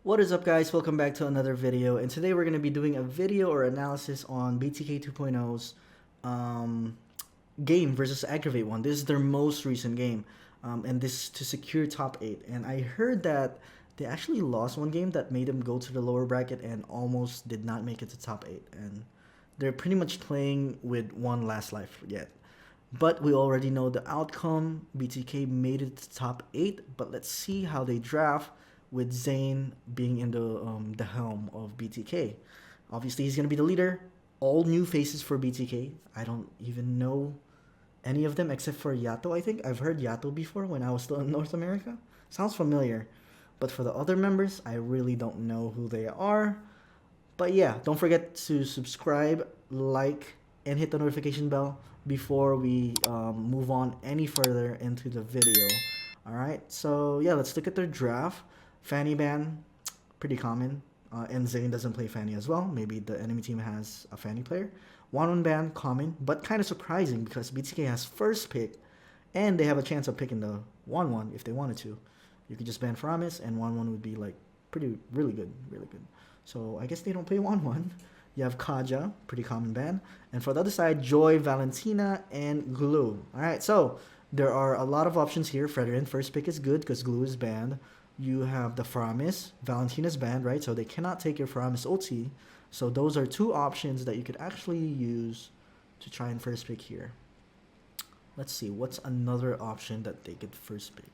What is up, guys? Welcome back to another video, and today we're going to be doing a video or analysis on Btk 2.0's game versus Aggravated one. This is their most recent game, and this to secure top 8. And I heard that they actually lost one game that made them go to the lower bracket and almost did not make it to top 8. And they're pretty much playing with one last life yet. But we already know the outcome. BTK made it to top 8, but let's see how they draft with Zane being in the helm of BTK. Obviously, he's going to be the leader. All new faces for BTK. I don't even know any of them except for Yato, I think. I've heard Yato before when I was still in North America. Sounds familiar. But for the other members, I really don't know who they are. But yeah, don't forget to subscribe, like, and hit the notification bell before we move on any further into the video. Alright, so yeah, let's look at their draft. Fanny ban, pretty common. And Zane doesn't play Fanny as well. Maybe the enemy team has a Fanny player. 1-1 ban, common, but kind of surprising because BTK has first pick and they have a chance of picking the 1-1 if they wanted to. You could just ban Framis and 1-1 would be like really good. So I guess they don't play 1-1. You have Kaja, pretty common ban. And for the other side, Joy, Valentina, and Glue. Alright, so there are a lot of options here. Frederick, first pick is good because Glue is banned. You have the Framis, Valentina's banned, right? So they cannot take your Framis ulti. So those are two options that you could actually use to try and first pick here. Let's see, what's another option that they could first pick?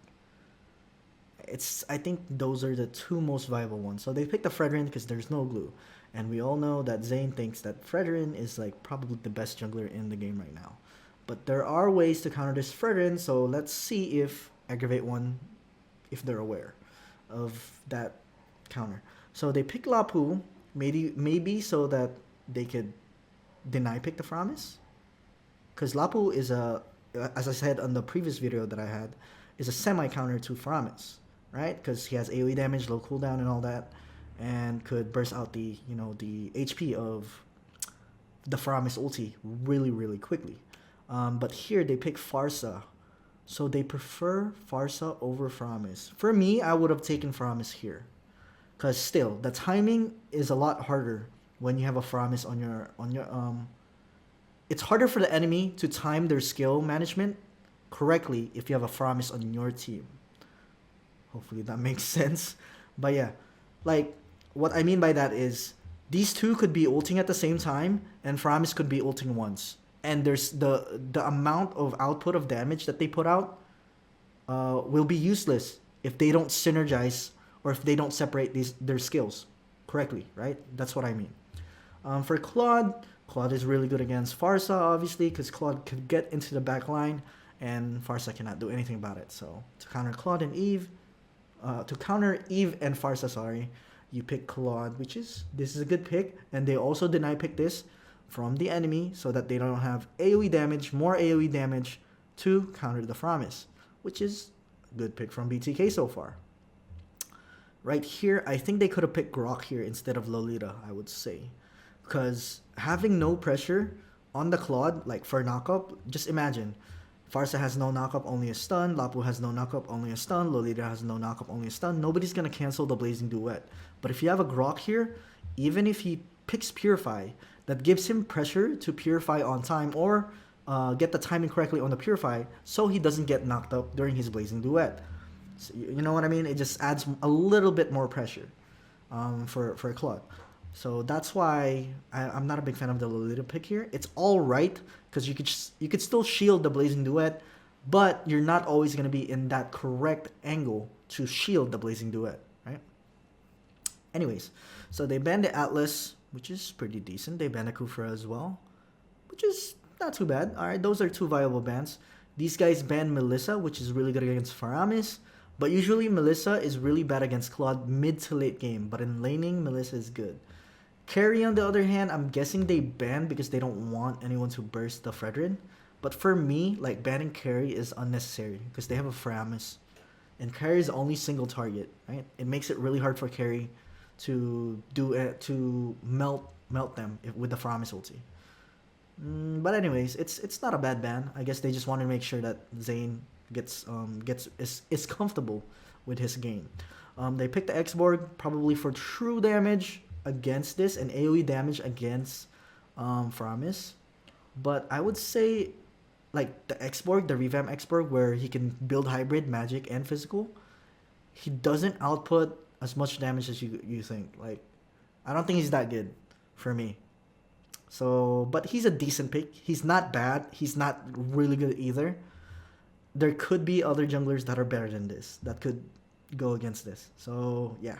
I think those are the two most viable ones. So they picked the Fredrin because there's no glue. And we all know that Zane thinks that Fredrin is like probably the best jungler in the game right now. But there are ways to counter this Fredrin, so let's see if Aggravate one, if they're aware of that counter. So they pick Lapu, maybe so that they could deny pick the Framis. Because Lapu is as I said on the previous video that I had, is a semi-counter to Framis, right? Because he has AoE damage, low cooldown and all that, and could burst out the HP of the Framis ulti really quickly. But here they pick Farsa. So they prefer Farsa over Framis. For me, I would have taken Framis here. Because still, the timing is a lot harder when you have a Framis on your it's harder for the enemy to time their skill management correctly if you have a Framis on your team. Hopefully that makes sense. But yeah, like what I mean by that is these two could be ulting at the same time and Framis could be ulting once. And there's the amount of output of damage that they put out will be useless if they don't synergize or if they don't separate their skills correctly, right? That's what I mean. For Claude is really good against Farsa, obviously, because Claude could get into the back line and Farsa cannot do anything about it. So to counter Claude and Eve, to counter Eve and Farsa, sorry, you pick Claude, this is a good pick, and they also deny pick this from the enemy so that they don't have AoE damage, more AoE damage to counter the Framis, which is a good pick from BTK so far. Right here, I think they could have picked Grok here instead of Lolita, I would say. Because having no pressure on the Claude, like for knockup, just imagine. Farsa has no knockup, only a stun. Lapu has no knockup, only a stun. Lolita has no knockup, only a stun. Nobody's going to cancel the Blazing Duet. But if you have a Grok here, even if he picks Purify, that gives him pressure to Purify on time or get the timing correctly on the Purify so he doesn't get knocked up during his Blazing Duet. So, you know what I mean? It just adds a little bit more pressure for Claude. So that's why I'm not a big fan of the Lolita pick here. It's all right because you could still shield the Blazing Duet, but you're not always going to be in that correct angle to shield the Blazing Duet, right? Anyways, so they banned the Atlas, which is pretty decent. They banned the Kufra as well, which is not too bad. Alright, those are two viable bans. These guys banned Melissa, which is really good against Faramis. But usually Melissa is really bad against Claude mid to late game. But in laning, Melissa is good. Carry, on the other hand, I'm guessing they banned because they don't want anyone to burst the Fredrin. But for me, like banning Carry is unnecessary because they have a Faramis. And Carry is only single target, right? It makes it really hard for Carry to do it, to melt them with the Framis ulti. But anyways, it's not a bad ban. I guess they just want to make sure that Zane is comfortable with his game. They picked the X-Borg probably for true damage against this and AoE damage against Framis. But I would say like the X-Borg, the revamp X-Borg, where he can build hybrid, magic, and physical, he doesn't output as much damage as you think. Like, I don't think he's that good for me. So, but he's a decent pick. He's not bad. He's not really good either. There could be other junglers that are better than this that could go against this. So, yeah.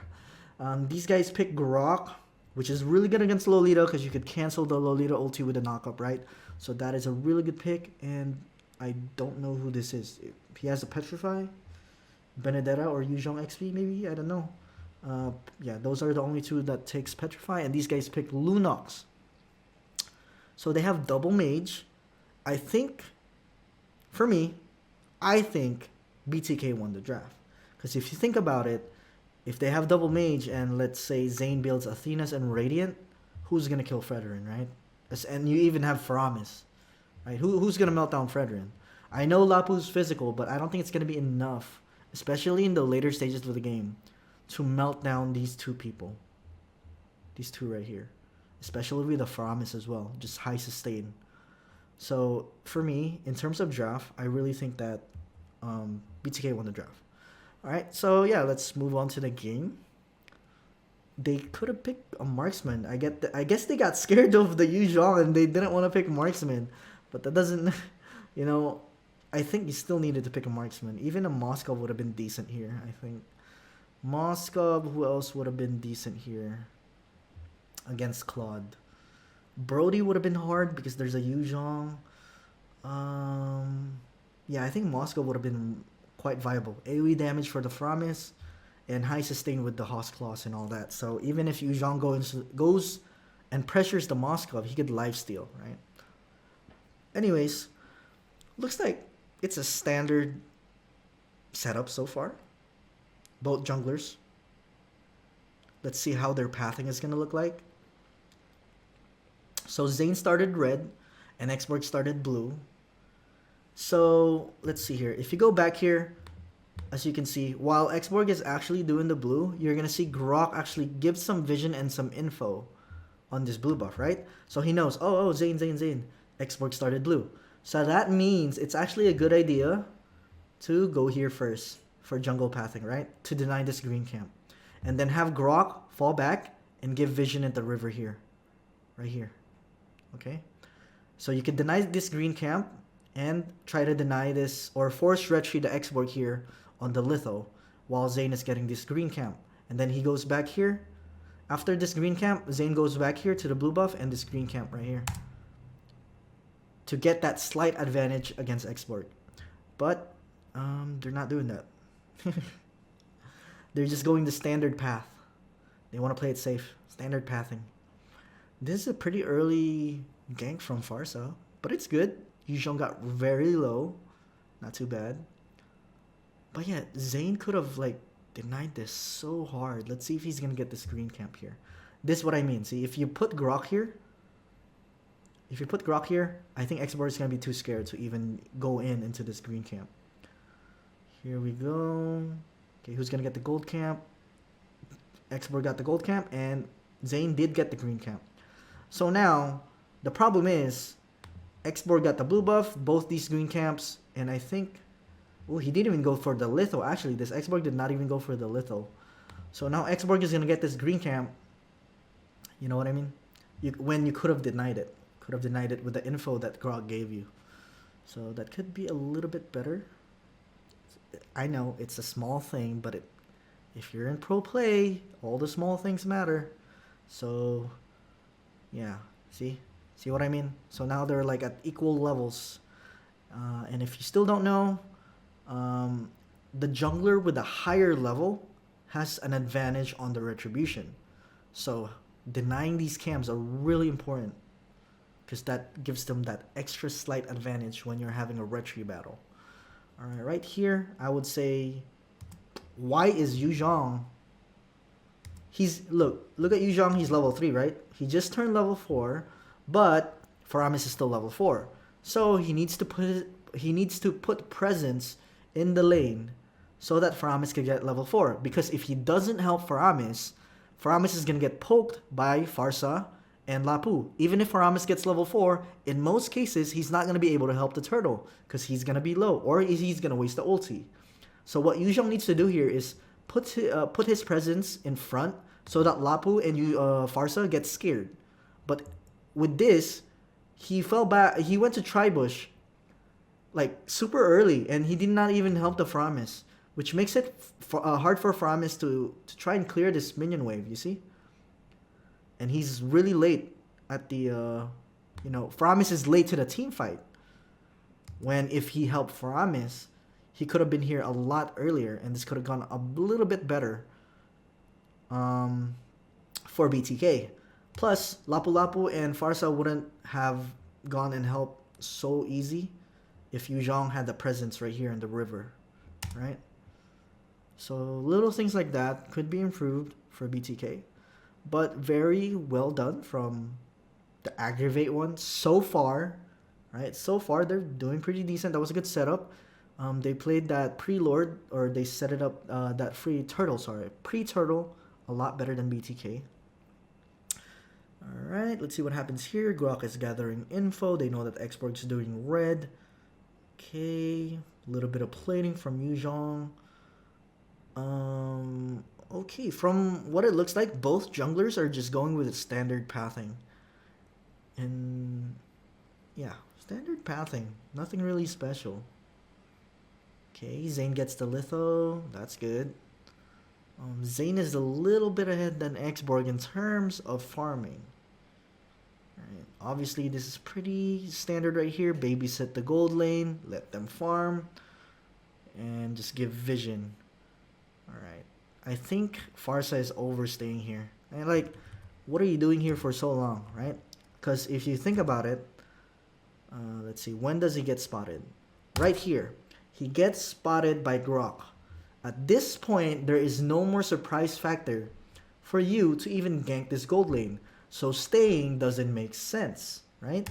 These guys pick Grok, which is really good against Lolita because you could cancel the Lolita ulti with a knockup, right? So that is a really good pick, and I don't know who this is. He has a Petrify, Benedetta, or Yuzhong XP maybe? I don't know. Yeah, those are the only two that takes Petrify, and these guys pick Lunox. So they have double mage. I think, for me, I think BTK won the draft. Because if you think about it, if they have double mage and let's say Zane builds Athena's and Radiant, who's going to kill Fredrin, right? And you even have Faramis, right? Who's going to melt down Fredrin? I know Lapu's physical, but I don't think it's going to be enough, especially in the later stages of the game, to melt down these two people. These two right here. Especially with the Faramis as well. Just high sustain. So, for me, in terms of draft, I really think that BTK won the draft. Alright, so yeah, let's move on to the game. They could have picked a marksman. I guess they got scared of the Yuzhong and they didn't want to pick marksman. But that doesn't, you know, I think you still needed to pick a marksman. Even a Moskov would have been decent here, I think. Moskov, who else would have been decent here against Claude? Brody would have been hard because there's a Yuzhong. Yeah, I think Moskov would have been quite viable. AoE damage for the Framis and high sustain with the Host Claws and all that. So even if Yuzhong goes and pressures the Moskov, he could lifesteal, right? Anyways, looks like it's a standard setup so far. Both junglers. Let's see how their pathing is going to look like. So Zane started red and X-Borg started blue. So let's see here. If you go back here, as you can see, while X-Borg is actually doing the blue, you're going to see Grok actually give some vision and some info on this blue buff, right? So he knows, oh, Zane. X-Borg started blue. So that means it's actually a good idea to go here first for jungle pathing, right? To deny this green camp. And then have Grok fall back and give vision at the river here. Right here. Okay? So you can deny this green camp and try to deny this or force retreat the X-Borg here on the litho while Zane is getting this green camp. And then he goes back here. After this green camp, Zane goes back here to the blue buff and this green camp right here. To get that slight advantage against X-Borg. But they're not doing that. They're just going the standard path. They want to play it safe. Standard pathing. This is a pretty early gank from Farsa, but it's good. Yuzhong got very low. Not too bad. But yeah, Zane could have like denied this so hard. Let's see if he's going to get this green camp here. This is what I mean. See, if you put Grok here, I think X-Borg is going to be too scared to even go into this green camp. Here we go. Okay, who's going to get the gold camp? X-Borg got the gold camp, and Zane did get the green camp. So now, the problem is, X-Borg got the blue buff, both these green camps, and I think... Oh, he didn't even go for the litho. Actually, this X-Borg did not even go for the litho. So now X-Borg is going to get this green camp. You know what I mean? When you could have denied it. Could have denied it with the info that Grok gave you. So that could be a little bit better. I know it's a small thing, but if you're in pro play, all the small things matter. So, yeah. See what I mean? So now they're like at equal levels. And if you still don't know, the jungler with a higher level has an advantage on the retribution. So denying these camps are really important because that gives them that extra slight advantage when you're having a retri battle. Alright, right here, I would say, why is Yuzhong... Look at Yuzhong, he's level 3, right? He just turned level 4, but Faramis is still level 4. So he needs to put presence in the lane so that Faramis could get level 4. Because if he doesn't help Faramis, Faramis is going to get poked by Farsa and Lapu. Even if Faramis gets level 4, in most cases, he's not going to be able to help the turtle because he's going to be low, or he's going to waste the ulti. So what Yu Zhong needs to do here is put his presence in front so that Lapu and Farsa get scared. But with this, he fell back. He went to Tribush like super early, and he did not even help the Faramis, which makes it hard for Faramis to try and clear this minion wave. You see, and he's really late at the Faramis is late to the team fight. When if he helped Faramis, he could have been here a lot earlier, and this could have gone a little bit better for BTK. Plus, Lapu Lapu and Farsa wouldn't have gone and helped so easy if Yu Zhong had the presence right here in the river, right? So little things like that could be improved for BTK, but very well done from the Aggravate one so far, right? So far they're doing pretty decent. That was a good setup. They played that pre-lord, or they set it up, that pre-turtle a lot better than BTK. Alright, let's see what happens here. Grok is gathering info. They know that Xborg is doing red. Okay, a little bit of plating from Yu Zhong. Okay, from what it looks like, both junglers are just going with standard pathing. And yeah, standard pathing. Nothing really special. Okay, Zane gets the litho. That's good. Zane is a little bit ahead than Xborg in terms of farming. Right. Obviously, this is pretty standard right here. Babysit the gold lane, let them farm, and just give vision. Alright. I think Farsa is overstaying here. And like, what are you doing here for so long, right? Because if you think about it, let's see, when does he get spotted? Right here. He gets spotted by Grok. At this point, there is no more surprise factor for you to even gank this gold lane. So staying doesn't make sense, right?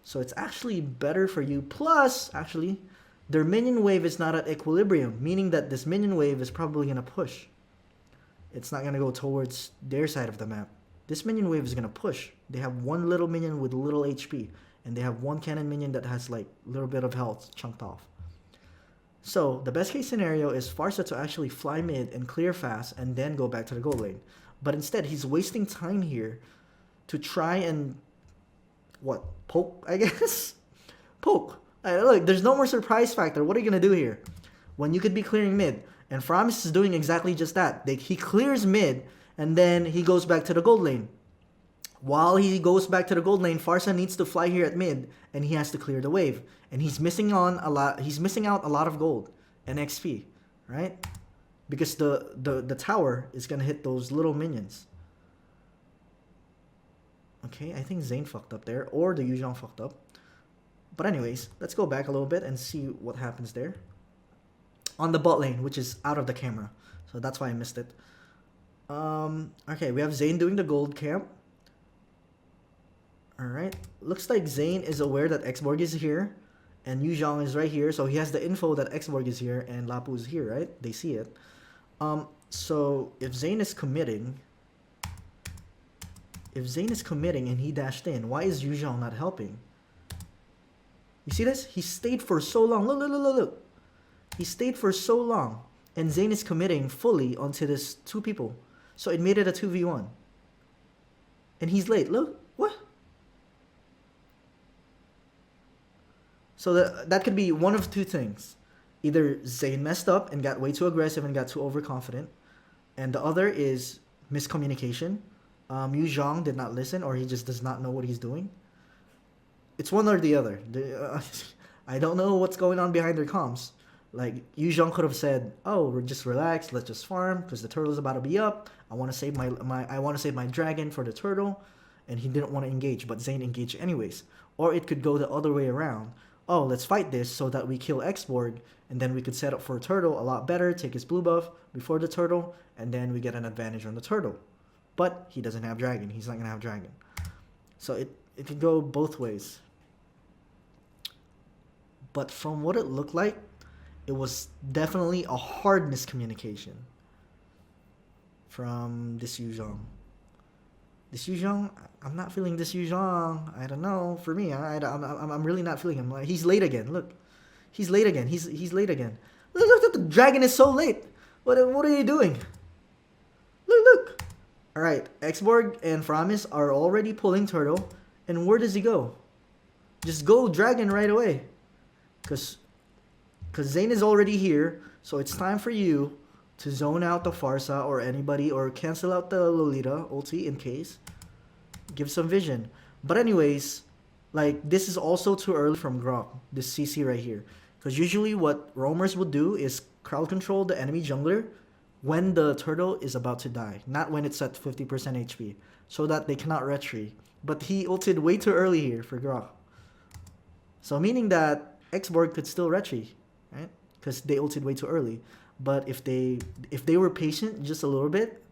So it's actually better for you. Plus, actually, their minion wave is not at equilibrium, meaning that this minion wave is probably going to push. It's not going to go towards their side of the map. This minion wave is going to push. They have one little minion with little HP, and they have one cannon minion that has like a little bit of health chunked off. So the best case scenario is Farsa to actually fly mid and clear fast and then go back to the gold lane. But instead, he's wasting time here to try and, what, poke, I guess? Poke. Look, there's no more surprise factor. What are you going to do here? When you could be clearing mid. And Faramis is doing exactly just that. He clears mid, and then he goes back to the gold lane. While he goes back to the gold lane, Farsa needs to fly here at mid, and he has to clear the wave. And he's missing out a lot of gold and XP, right? Because the tower is gonna hit those little minions. Okay, I think Zane fucked up there, or the Yu Zhong fucked up. But anyways, let's go back a little bit and see what happens there. On the bot lane, which is out of the camera. So that's why I missed it. Okay, we have Zane doing the gold camp. Alright, looks like Zane is aware that Xborg is here, and Yu Zhong is right here, so he has the info that Xborg is here and Lapu is here, right? They see it. So if Zane is committing, and he dashed in, why is Yu Zhong not helping? You see this? He stayed for so long. Look. He stayed for so long, and Zane is committing fully onto this two people. So it made it a 2v1. And he's late. Look, what? So that could be one of two things. Either Zane messed up and got way too aggressive and got too overconfident. And the other is miscommunication. Yu Zhong did not listen, or he just does not know what he's doing. It's one or the other. I don't know what's going on behind their comms. Like, Yu Zhong could have said, "Oh, we're just relaxed. Let's just farm because the turtle is about to be up. I want to save my dragon for the turtle," and he didn't want to engage, but Zane engaged anyways. Or it could go the other way around. Oh, let's fight this so that we kill Xborg, and then we could set up for a turtle a lot better, take his blue buff before the turtle, and then we get an advantage on the turtle. But he doesn't have dragon. He's not going to have dragon. So it could go both ways. But from what it looked like, it was definitely a hard miscommunication from this Yuzhong. This Yuzhong, I'm not feeling this Yuzhong. I don't know. For me, I'm really not feeling him. Like, he's late again. Look, he's late again. He's late again. Look, the dragon is so late. What are you doing? Look. All right, Xborg and Framis are already pulling turtle, and where does he go? Just go dragon right away, cause Zane is already here. So it's time for you to zone out the Farsa or anybody, or cancel out the Lolita ulti in case. Give some vision. But anyways, like, this is also too early from Grok, this CC right here. Because usually what roamers would do is crowd control the enemy jungler when the turtle is about to die, not when it's at 50% HP, so that they cannot retry. But he ulted way too early here for Grok. So meaning that Xborg could still retry, right? Because they ulted way too early. But if they were patient just a little bit,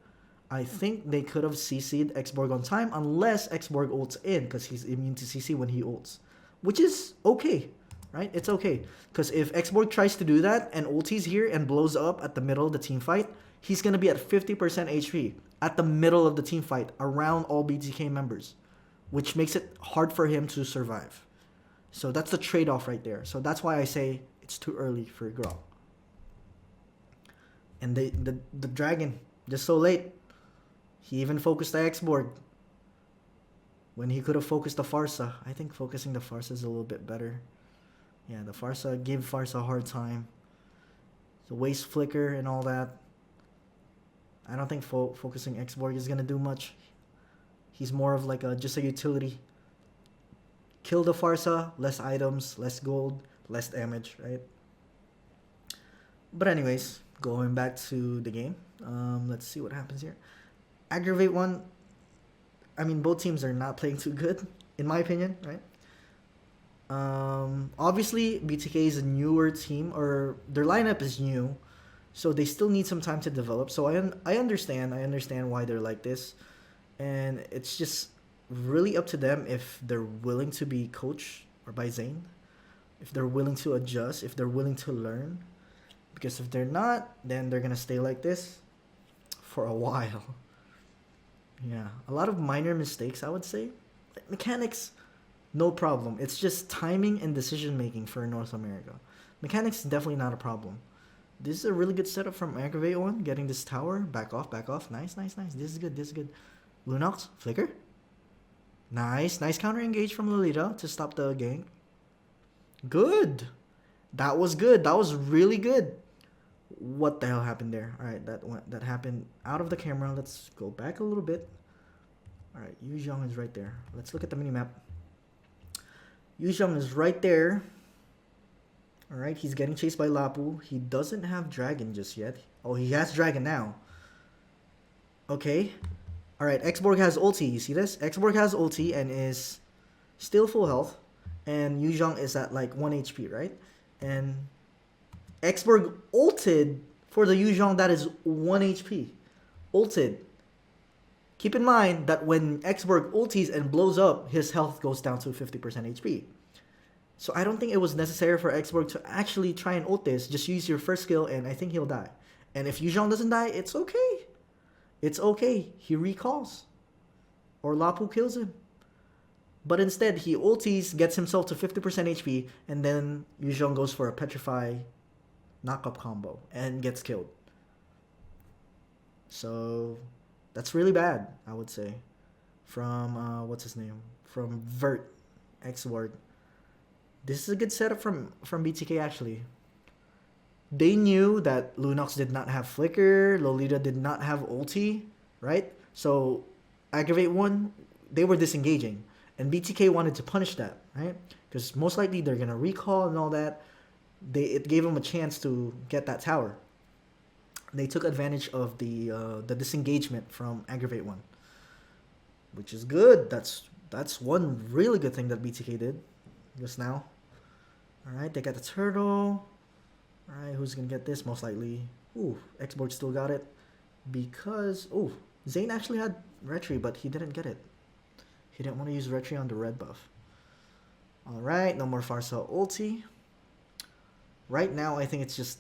I think they could have CC'd Xborg on time, unless Xborg ults in, because he's immune to CC when he ults. Which is okay, right? It's okay. Because if Xborg tries to do that and ultis here and blows up at the middle of the team fight, he's going to be at 50% HP at the middle of the team fight, around all BTK members, which makes it hard for him to survive. So that's the trade-off right there. So that's why I say it's too early for Grok. And the dragon, just so late. He even focused the Xborg when he could have focused the Farsa. I think focusing the Farsa is a little bit better. Yeah, the Farsa gave Farsa a hard time. The waste flicker and all that. I don't think focusing Xborg is going to do much. He's more of like just a utility. Kill the Farsa, less items, less gold, less damage, right? But anyways, going back to the game. Let's see what happens here. Aggravate 1. I mean, both teams are not playing too good, in my opinion, right? Obviously, BTK is a newer team, or their lineup is new, so they still need some time to develop. So I understand why they're like this, and it's just really up to them if they're willing to be coached or by Zane, if they're willing to adjust, if they're willing to learn. Because if they're not, then they're gonna stay like this for a while. Yeah, a lot of minor mistakes, I would say. Mechanics, no problem. It's just timing and decision making for North America. Mechanics is definitely not a problem. This is a really good setup from Aggravated 1, getting this tower. Back off. Nice. This is good. Lunox, flicker. Nice counter engage from Lolita to stop the gank. Good. That was good. That was really good. What the hell happened there? Alright, that happened out of the camera. Let's go back a little bit. Alright, Yuzhong is right there. Let's look at the minimap. Yuzhong is right there. Alright, he's getting chased by Lapu. He doesn't have dragon just yet. Oh, he has dragon now. Okay. Alright, Xborg has ulti. You see this? Xborg has ulti and is still full health. And Yuzhong is at like 1 HP, right? And Xborg ulted for the Yuzhong that is 1 HP. Ulted. Keep in mind that when Xborg ultis and blows up, his health goes down to 50% HP. So I don't think it was necessary for Xborg to actually try and ult this. Just use your first skill and I think he'll die. And if Yuzhong doesn't die, it's okay. It's okay. He recalls. Or Lapu kills him. But instead, he ultis, gets himself to 50% HP, and then Yuzhong goes for a Petrify knock-up combo and gets killed. So that's really bad, I would say. From, what's his name? From Vert, Xborg. This is a good setup from BTK, actually. They knew that Lunox did not have Flicker, Lolita did not have ulti, right? So, Aggravate 1, they were disengaging. And BTK wanted to punish that, right? Because most likely they're going to recall and all that. It gave them a chance to get that tower. They took advantage of the disengagement from Aggravate 1. Which is good. That's one really good thing that BTK did just now. Alright, they got the turtle. Alright, who's going to get this? Most likely. Ooh, Xborg still got it. Because, ooh, Zane actually had Retry, but he didn't get it. He didn't want to use Retry on the red buff. Alright, no more Farsa ulti. Right now, I think it's just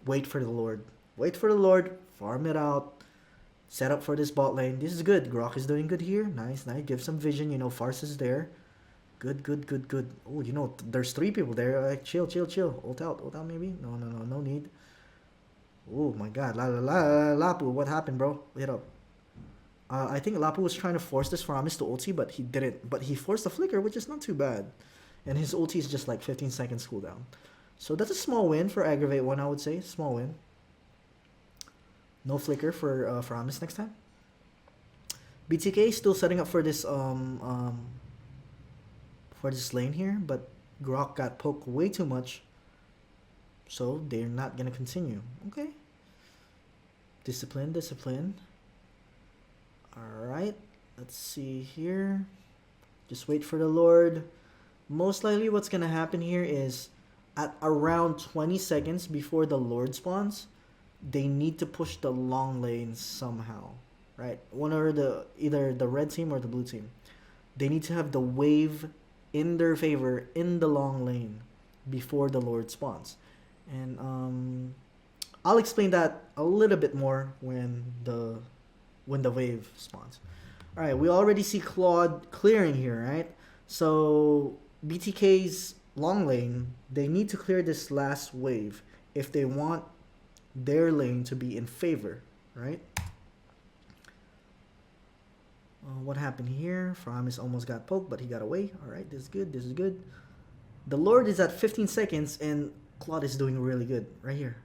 wait for the Lord. Wait for the Lord, farm it out, set up for this bot lane. This is good. Grok is doing good here. Nice, nice. Give some vision. You know, Farce is there. Good, good, good, good. Oh, you know, there's 3 people there. Like, chill, chill, chill. Ult out maybe? No, no, no, no need. Oh my god. Lapu, what happened, bro? Hit up. I think Lapu was trying to force this Faramis to ulti, but he didn't. But he forced the flicker, which is not too bad. And his ulti is just like 15 seconds cooldown. So that's a small win for Aggravate 1, I would say. Small win. No flicker for Faramis next time. BTK still setting up for this lane here, but Grok got poked way too much. So they're not gonna continue. Okay. Discipline, discipline. Alright. Let's see here. Just wait for the Lord. Most likely what's gonna happen here is at around 20 seconds before the Lord spawns, they need to push the long lane somehow. Right? Either the red team or the blue team. They need to have the wave in their favor in the long lane before the Lord spawns. And I'll explain that a little bit more when the wave spawns. Alright, we already see Claude clearing here, right? So BTK's long lane, they need to clear this last wave if they want their lane to be in favor, right? What happened here? Faramis almost got poked, but he got away. Alright, this is good, this is good. The Lord is at 15 seconds, and Claude is doing really good right here.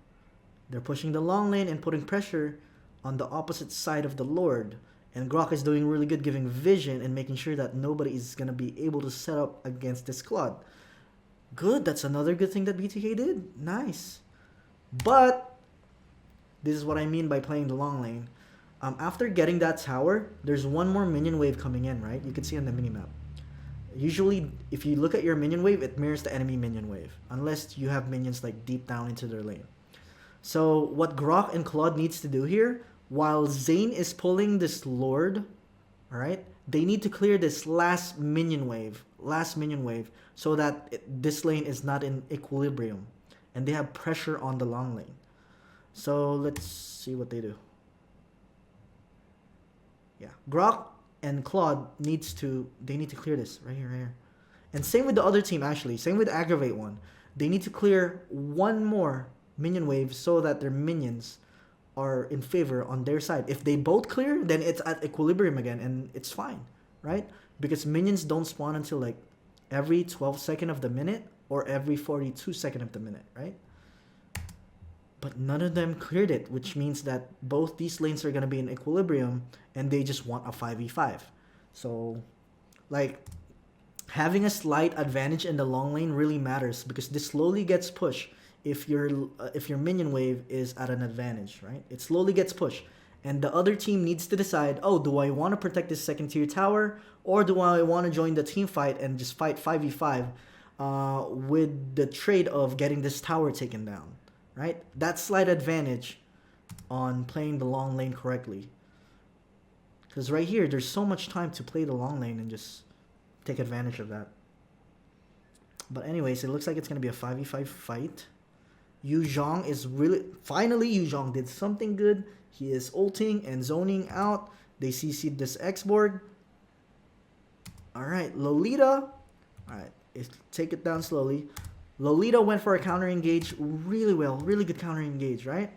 They're pushing the long lane and putting pressure on the opposite side of the Lord. And Grok is doing really good, giving vision and making sure that nobody is going to be able to set up against this Claude. Good, that's another good thing that BTK did. Nice. But this is what I mean by playing the long lane. After getting that tower, there's one more minion wave coming in, right? You can see on the minimap. Usually, if you look at your minion wave, it mirrors the enemy minion wave. Unless you have minions like deep down into their lane. So what Grok and Claude needs to do here, while Zane is pulling this Lord, alright, they need to clear this last minion wave, so that this lane is not in equilibrium. And they have pressure on the long lane. So let's see what they do. Yeah, Grok and Claude need to clear this right here. And same with the other team, actually. Same with Aggravate 1. They need to clear one more minion wave so that their minions are in favor on their side. If they both clear, then it's at equilibrium again, and it's fine, right? Because minions don't spawn until like every 12 second of the minute or every 42 second of the minute, right? But none of them cleared it, which means that both these lanes are going to be in equilibrium, and they just want a 5v5. So, like, having a slight advantage in the long lane really matters, because this slowly gets pushed if your minion wave is at an advantage, right? It slowly gets pushed. And the other team needs to decide, oh, do I want to protect this second tier tower, or do I want to join the team fight and just fight 5v5 with the trade of getting this tower taken down? Right? That slight advantage on playing the long lane correctly. Because right here, there's so much time to play the long lane and just take advantage of that. But anyways, it looks like it's going to be a 5v5 fight. Yu Zhong is really... Finally, Yu Zhong did something good. He is ulting and zoning out. They CC'd this X-Borg. Alright, Lolita. Alright, take it down slowly. Lolita went for a counter engage really well. Really good counter engage, right?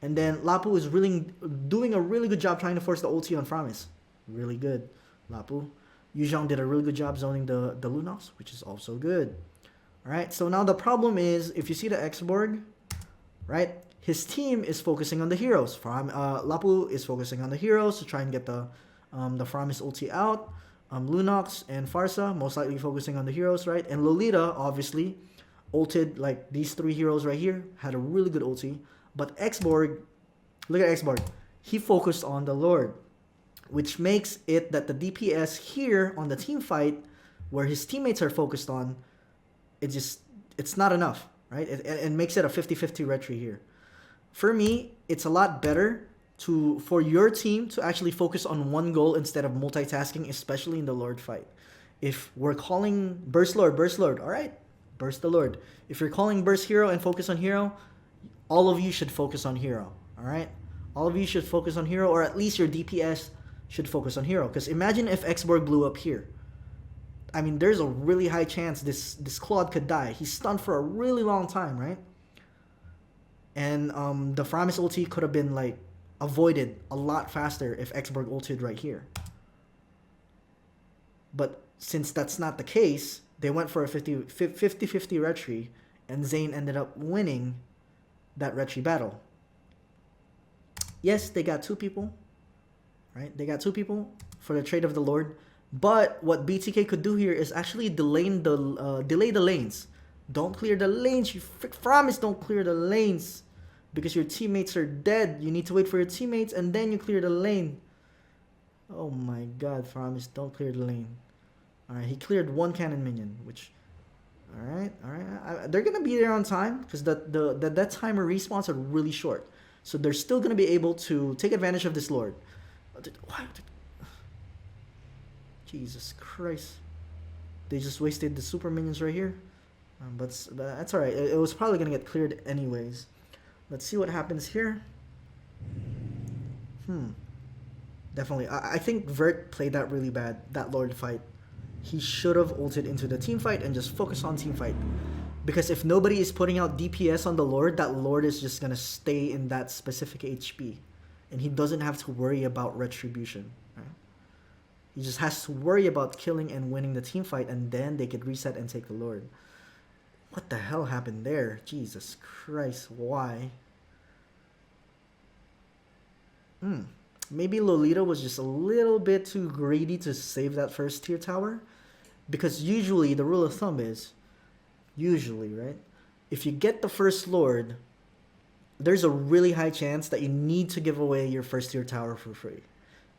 And then Lapu is really doing a really good job trying to force the ulti on Faramis. Really good, Lapu. Yu Zhong did a really good job zoning the Lunox, which is also good. Alright, so now the problem is, if you see the X-Borg, right? His team is focusing on the heroes. Lapu is focusing on the heroes to try and get the Faramis ulti out. Lunox and Farsa most likely focusing on the heroes, right? And Lolita, obviously, ulted like these 3 heroes right here, had a really good ulti. But X-Borg, look at X-Borg, he focused on the Lord, which makes it that the DPS here on the team fight, where his teammates are focused on, it's not enough, right? It makes it a 50-50 retry here. For me, it's a lot better for your team to actually focus on one goal instead of multitasking, especially in the Lord fight. If we're calling Burst Lord, alright, Burst the Lord. If you're calling burst hero and focus on hero, all of you should focus on hero. Alright? All of you should focus on hero, or at least your DPS should focus on hero. Because imagine if Xborg blew up here. I mean, there's a really high chance this Claude could die. He's stunned for a really long time, right? And the Framis ulti could have been like avoided a lot faster if Xborg ulted right here. But since that's not the case, they went for a 50-50 retry, and Zane ended up winning that retry battle. Yes, they got 2 people, right? They got 2 people for the trade of the Lord. But what BTK could do here is actually delay the lanes. Don't clear the lanes. You promise don't clear the lanes. Because your teammates are dead. You need to wait for your teammates and then you clear the lane. Oh my god, Promise, don't clear the lane. Alright, he cleared 1 cannon minion, which... Alright. They're gonna be there on time because that timer respawns are really short. So they're still gonna be able to take advantage of this Lord. What? Jesus Christ. They just wasted the super minions right here. But that's alright. It was probably going to get cleared anyways. Let's see what happens here. Definitely. I think Vert played that really bad, that Lord fight. He should have ulted into the team fight and just focused on team fight. Because if nobody is putting out DPS on the Lord, that Lord is just going to stay in that specific HP. And he doesn't have to worry about retribution. Right? He just has to worry about killing and winning the team fight, and then they could reset and take the Lord. What the hell happened there? Jesus Christ, why? Maybe Lolita was just a little bit too greedy to save that first tier tower. Because usually, the rule of thumb is, right? If you get the first Lord, there's a really high chance that you need to give away your first tier tower for free.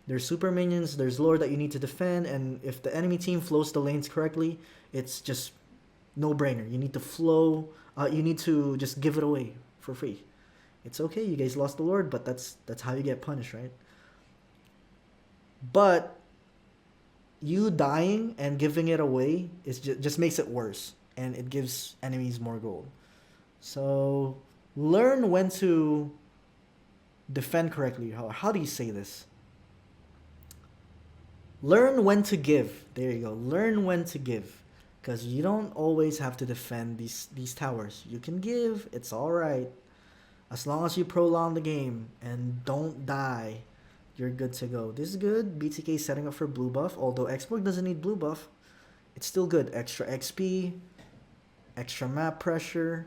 There's super minions, there's Lord that you need to defend, and if the enemy team flows the lanes correctly, it's just no-brainer. You need to flow, you need to just give it away for free. It's okay, you guys lost the Lord, but that's how you get punished, right? But you dying and giving it away is just makes it worse, and it gives enemies more gold. So learn when to defend correctly. How do you say this? Learn when to give. There you go. Learn when to give. Because you don't always have to defend these towers. You can give. It's alright. As long as you prolong the game and don't die, you're good to go. This is good. BTK setting up for blue buff. Although Xborg doesn't need blue buff, it's still good. Extra XP. Extra map pressure.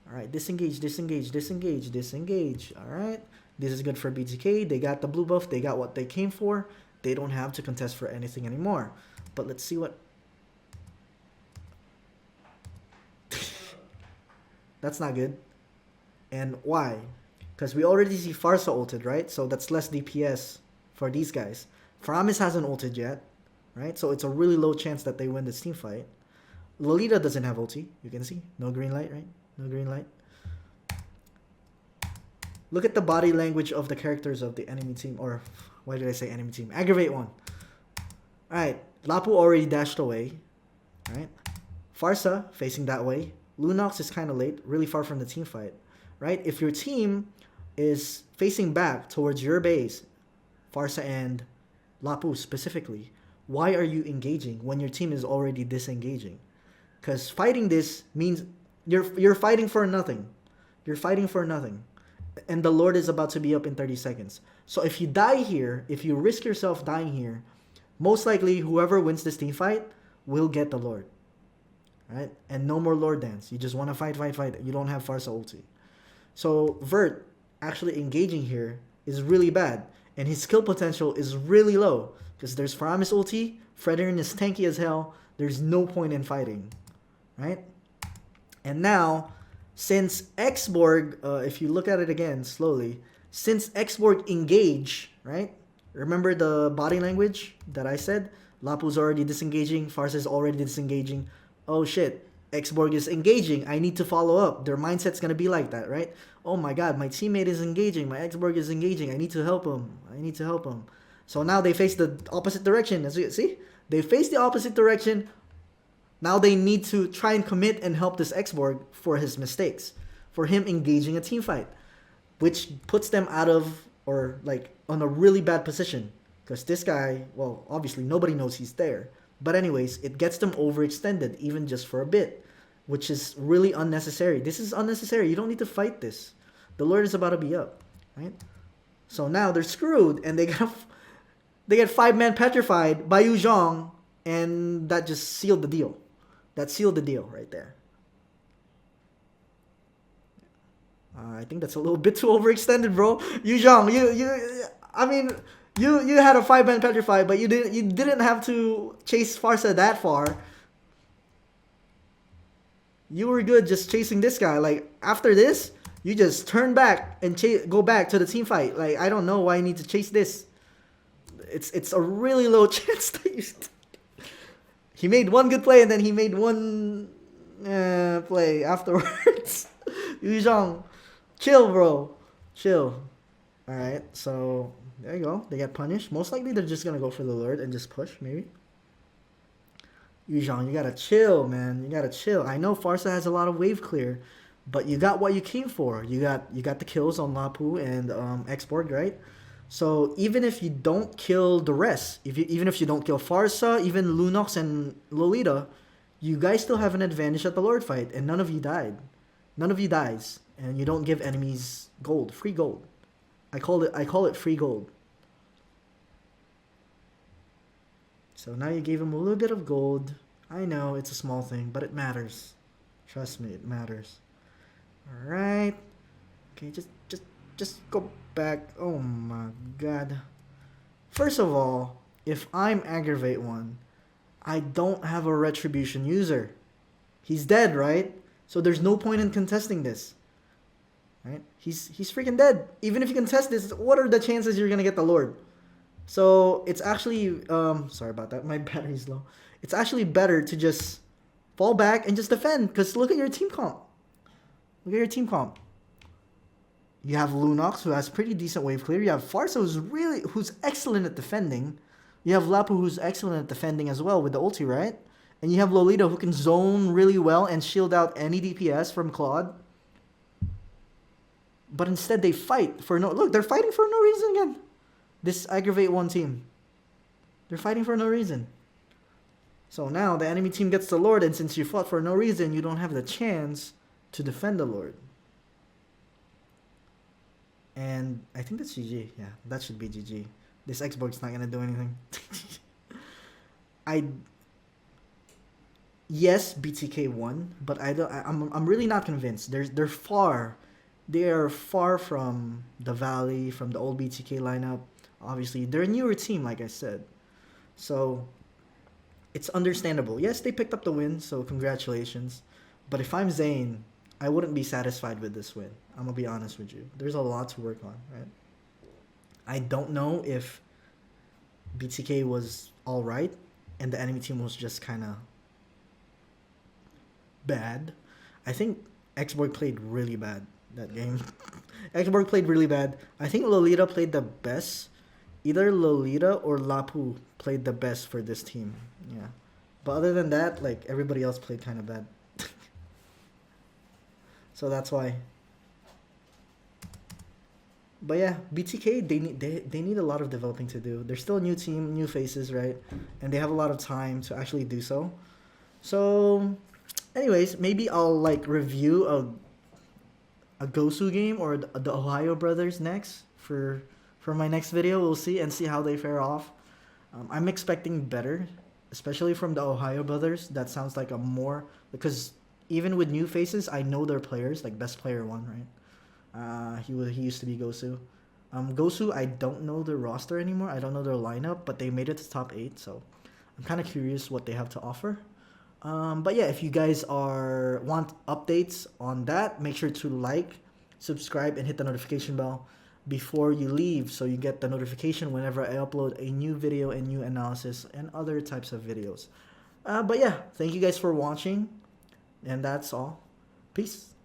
Alright, disengage. Alright. This is good for BTK. They got the blue buff. They got what they came for. They don't have to contest for anything anymore. But let's see what... That's not good. And why? Because we already see Farsa ulted, right? So that's less DPS for these guys. Framis hasn't ulted yet, right? So it's a really low chance that they win this team fight. Lolita doesn't have ulti. You can see. No green light, right? No green light. Look at the body language of the characters of the enemy team. Or, why did I say enemy team? Aggravate 1. Alright. Lapu already dashed away. Right? Farsa facing that way. Lunox is kind of late. Really far from the team fight. Right? If your team is facing back towards your base, Farsa and Lapu specifically, why are you engaging when your team is already disengaging? Because fighting this means you're fighting for nothing. You're fighting for nothing. And the Lord is about to be up in 30 seconds. So if you die here, if you risk yourself dying here, most likely whoever wins this team fight will get the Lord. Right? And no more Lord dance. You just want to fight. You don't have Farsa ulti. So Vert actually engaging here is really bad. And his skill potential is really low. Because there's Framis ulti, Fredrin is tanky as hell. There's no point in fighting. Right? And now, since Xborg, if you look at it again slowly, since Xborg engage, right? Remember the body language that I said? Lapu's already disengaging, Farsa's already disengaging. Oh shit, Xborg is engaging. I need to follow up. Their mindset's gonna be like that, right? Oh my god, my teammate is engaging. My Xborg is engaging. I need to help him. So now they face the opposite direction. As you see, they face the opposite direction. Now they need to try and commit and help this Xborg for his mistakes, for him engaging a team fight, which puts them out of, or like on a really bad position. Because this guy, well, obviously nobody knows he's there. But anyways, it gets them overextended even just for a bit, which is really unnecessary. This is unnecessary. You don't need to fight this. The Lord is about to be up, right? So now they're screwed, and they get 5-man petrified by Yu Zhong, and that just sealed the deal. That sealed the deal right there. I think that's a little bit too overextended, bro. Yu Zhong, you had a 5-man petrified, but you didn't have to chase Farsa that far. You were good just chasing this guy. Like, after this, you just turn back and go back to the team fight. Like, I don't know why you need to chase this. It's a really low chance that you... He made one good play, and then he made one play afterwards. Yu Zhong, chill, bro. Chill. Alright, so there you go. They get punished. Most likely they're just going to go for the Lord and just push, maybe. Yu Zhong, you gotta chill, man. You gotta chill. I know Farsa has a lot of wave clear, but you got what you came for. You got the kills on Lapu and Xborg, right? So even if you don't kill the rest, even if you don't kill Farsa, even Lunox and Lolita, you guys still have an advantage at the Lord fight, and none of you died. None of you dies, and you don't give enemies gold, free gold. I call it free gold. So now you gave him a little bit of gold. I know it's a small thing, but it matters. Trust me, it matters. All right. Okay, just go back. Oh my god. First of all, if I'm Aggravate 1, I don't have a Retribution user. He's dead, right? So there's no point in contesting this. Right? He's freaking dead. Even if you contest this, what are the chances you're gonna get the Lord? So it's actually sorry about that, my battery's low. It's actually better to just fall back and just defend, because look at your team comp. Look at your team comp. You have Lunox, who has pretty decent wave clear. You have Farsa, who's excellent at defending. You have Lapu, who's excellent at defending as well with the ulti, right? And you have Lolita, who can zone really well and shield out any DPS from Claude. But instead they fight for no... Look, they're fighting for no reason again. This Aggravate 1 team. They're fighting for no reason. So now the enemy team gets the Lord, and since you fought for no reason, you don't have the chance to defend the Lord. And I think that's GG. Yeah, that should be GG. This Xbox not gonna do anything. Yes, Btk won, but I'm really not convinced. They are far from the Valley, from the old Btk lineup. Obviously, they're a newer team, like I said. So it's understandable. Yes, they picked up the win, so congratulations. But if I'm Zane, I wouldn't be satisfied with this win. I'm going to be honest with you. There's a lot to work on, right? I don't know if Btk was alright and the enemy team was just kind of bad. I think Xborg played really bad that game. Xborg played really bad. I think Lolita played the best. Either Lolita or Lapu played the best for this team. Yeah. But other than that, like, everybody else played kind of bad. So that's why. But yeah, Btk, they need a lot of developing to do. They're still a new team, new faces, right? And they have a lot of time to actually do so. So, anyways, maybe I'll like review a Gosu game or the Ohio Brothers next for my next video. We'll see and see how they fare off. I'm expecting better, especially from the Ohio Brothers. That sounds like a more, because even with new faces, I know their players, like best player 1, right? He used to be Gosu. Gosu, I don't know their roster anymore. I don't know their lineup, but they made it to top 8, so I'm kind of curious what they have to offer. But yeah, if you guys want updates on that, make sure to like, subscribe, and hit the notification bell before you leave, so you get the notification whenever I upload a new video and new analysis and other types of videos. But yeah, thank you guys for watching, and that's all. Peace.